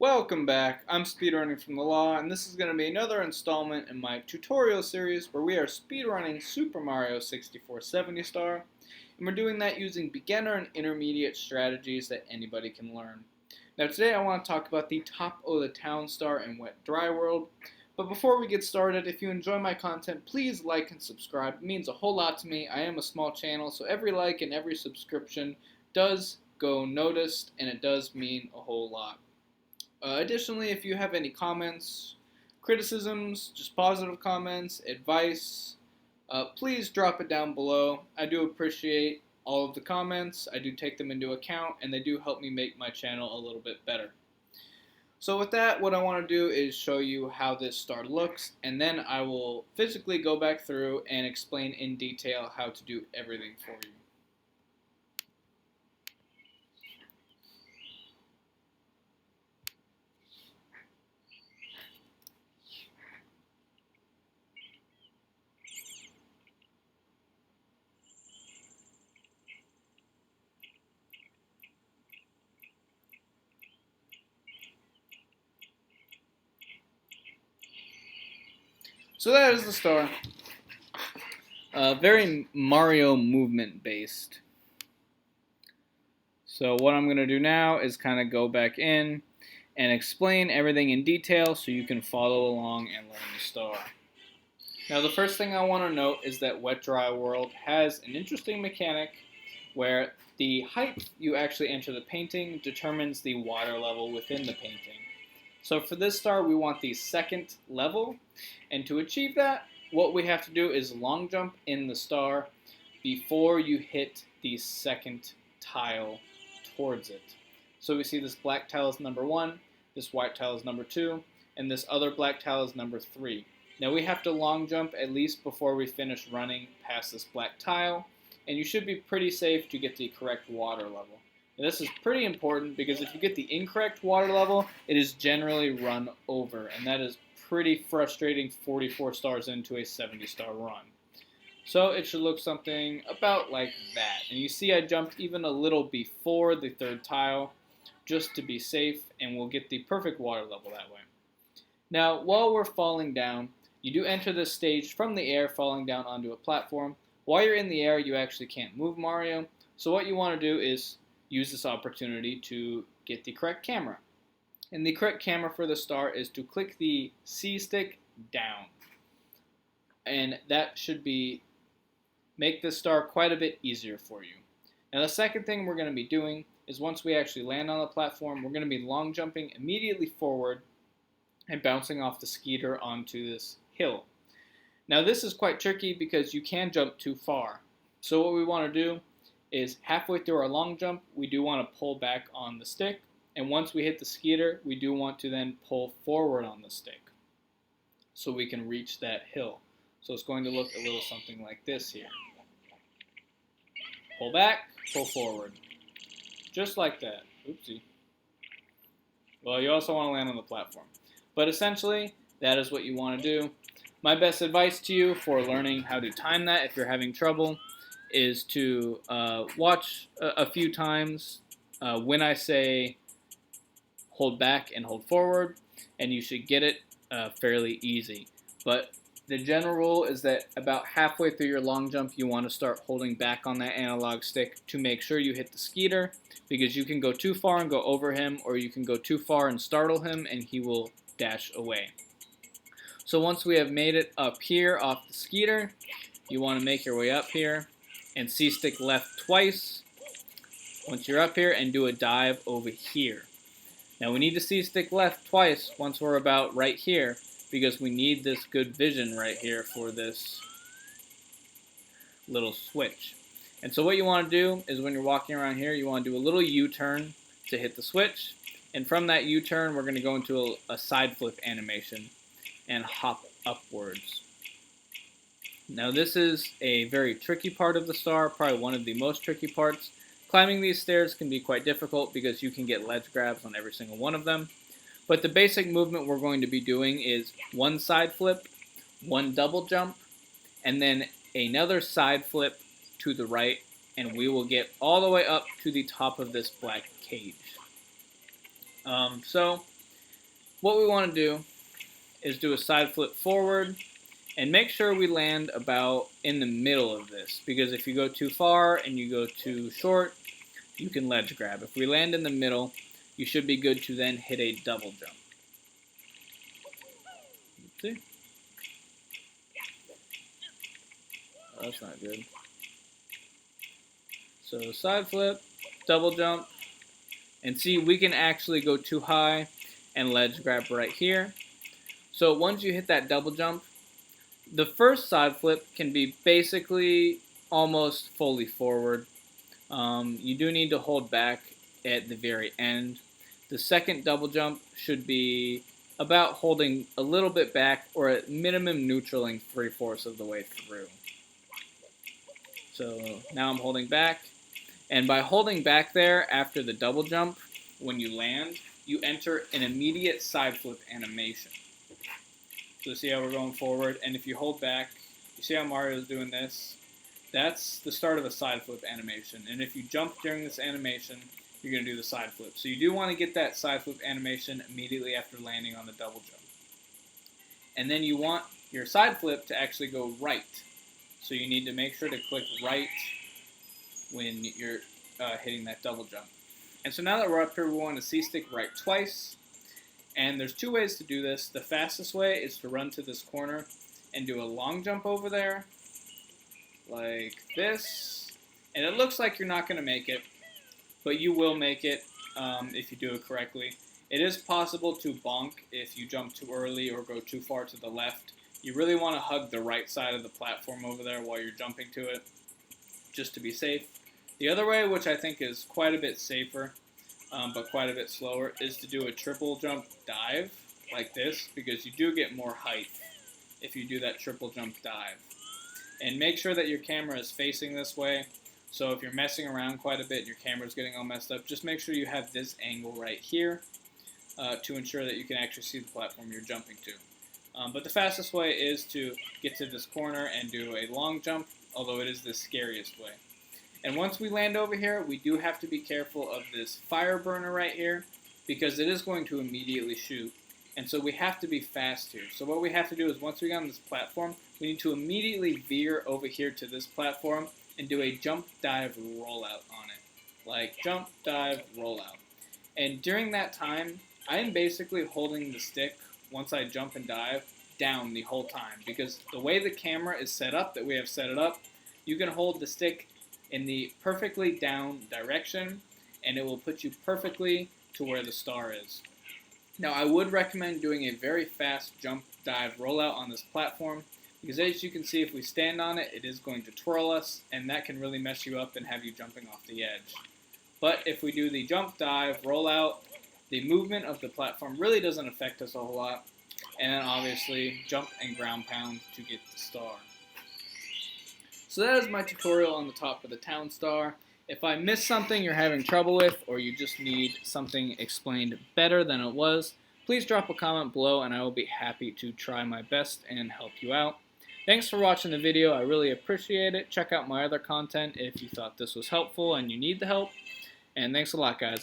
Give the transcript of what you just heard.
Welcome back. I'm Speedrunning from the Law, and this is going to be another installment in my tutorial series where we are speedrunning Super Mario 64 70 Star, and we're doing that using beginner and intermediate strategies that anybody can learn. Now today I want to talk about the top of the town star in Wet Dry World, but before we get started, if you enjoy my content, please like and subscribe. It means a whole lot to me. I am a small channel, so every like and every subscription does go noticed, and it does mean a whole lot. Additionally, if you have any comments, criticisms, just positive comments, advice, please drop it down below. I do appreciate all of the comments. I do take them into account, and they do help me make my channel a little bit better. So with that, what I want to do is show you how this star looks, and then I will physically go back through and explain in detail how to do everything for you. So that is the star. Very Mario movement based. So what I'm going to do now is kind of go back in and explain everything in detail so you can follow along and learn the star. Now the first thing I want to note is that Wet Dry World has an interesting mechanic where the height you actually enter the painting determines the water level within the painting. So for this star we want the second level, and to achieve that what we have to do is long jump in the star before you hit the second tile towards it. So we see this black tile is number 1, this white tile is number 2, and this other black tile is number 3. Now we have to long jump at least before we finish running past this black tile, and you should be pretty safe to get the correct water level. Now this is pretty important because if you get the incorrect water level, it is generally run over, and that is pretty frustrating 44 stars into a 70-star run. So it should look something about like that. And you see I jumped even a little before the third tile just to be safe, and we'll get the perfect water level that way. Now, while we're falling down, you do enter this stage from the air, falling down onto a platform. While you're in the air, you actually can't move Mario. So what you want to do is use this opportunity to get the correct camera. And the correct camera for the star is to click the C stick down. And that should make this star quite a bit easier for you. Now the second thing we're going to be doing is once we actually land on the platform, we're going to be long jumping immediately forward and bouncing off the skeeter onto this hill. Now this is quite tricky because you can jump too far. So what we want to do is halfway through our long jump, we do want to pull back on the stick, and once we hit the skeeter, we do want to then pull forward on the stick so we can reach that hill. So it's going to look a little something like this here. Pull back, pull forward. Just like that. Oopsie. Well, you also want to land on the platform. But essentially, that is what you want to do. My best advice to you for learning how to time that if you're having trouble is to watch a few times when I say hold back and hold forward, and you should get it fairly easy. But the general rule is that about halfway through your long jump, you want to start holding back on that analog stick to make sure you hit the skeeter, because you can go too far and go over him, or you can go too far and startle him and he will dash away. So once we have made it up here off the skeeter, you want to make your way up here and C-stick left twice once you're up here and do a dive over here. Now we need to C-stick left twice once we're about right here, because we need this good vision right here for this little switch. And so what you want to do is when you're walking around here, you want to do a little U-turn to hit the switch. And from that U-turn, we're going to go into a side flip animation and hop upwards. Now this is a very tricky part of the star, probably one of the most tricky parts. Climbing these stairs can be quite difficult because you can get ledge grabs on every single one of them. But the basic movement we're going to be doing is one side flip, one double jump, and then another side flip to the right, and we will get all the way up to the top of this black cage. So what we want to do is do a side flip forward and make sure we land about in the middle of this, because if you go too far and you go too short, you can ledge grab. If we land in the middle, you should be good to then hit a double jump. See? Oh, that's not good. So side flip, double jump, and see, we can actually go too high and ledge grab right here. So once you hit that double jump, the first side flip can be basically almost fully forward. You do need to hold back at the very end. The second double jump should be about holding a little bit back, or at minimum neutraling 3/4 of the way through. So now I'm holding back, and by holding back there after the double jump, when you land, you enter an immediate side flip animation. So see how we're going forward, and if you hold back, you see how Mario is doing this? That's the start of a side flip animation, and if you jump during this animation, you're going to do the side flip. So you do want to get that side flip animation immediately after landing on the double jump. And then you want your side flip to actually go right. So you need to make sure to click right when you're hitting that double jump. And so now that we're up here, we want to C-stick right twice. And there's two ways to do this. The fastest way is to run to this corner and do a long jump over there, like this. And it looks like you're not going to make it, but you will make it if you do it correctly. It is possible to bonk if you jump too early or go too far to the left. You really want to hug the right side of the platform over there while you're jumping to it, just to be safe. The other way, which I think is quite a bit safer, but quite a bit slower, is to do a triple jump dive like this, because you do get more height if you do that triple jump dive. And make sure that your camera is facing this way. So if you're messing around quite a bit and your camera's getting all messed up, just make sure you have this angle right here to ensure that you can actually see the platform you're jumping to. But the fastest way is to get to this corner and do a long jump, although it is the scariest way. And once we land over here, we do have to be careful of this fire burner right here, because it is going to immediately shoot. And so we have to be fast here. So what we have to do is, once we get on this platform, we need to immediately veer over here to this platform and do a jump, dive, rollout on it. Like jump, dive, rollout. And during that time, I am basically holding the stick, once I jump and dive, down the whole time. Because the way the camera is set up, that we have set it up, you can hold the stick in the perfectly down direction, and it will put you perfectly to where the star is. Now, I would recommend doing a very fast jump, dive, rollout on this platform, because as you can see, if we stand on it, it is going to twirl us, and that can really mess you up and have you jumping off the edge. But if we do the jump, dive, rollout, the movement of the platform really doesn't affect us a whole lot, and then obviously jump and ground pound to get the star. So that is my tutorial on the top of the town star. If I missed something you're having trouble with, or you just need something explained better than it was, please drop a comment below and I will be happy to try my best and help you out. Thanks for watching the video, I really appreciate it. Check out my other content if you thought this was helpful and you need the help. And thanks a lot, guys.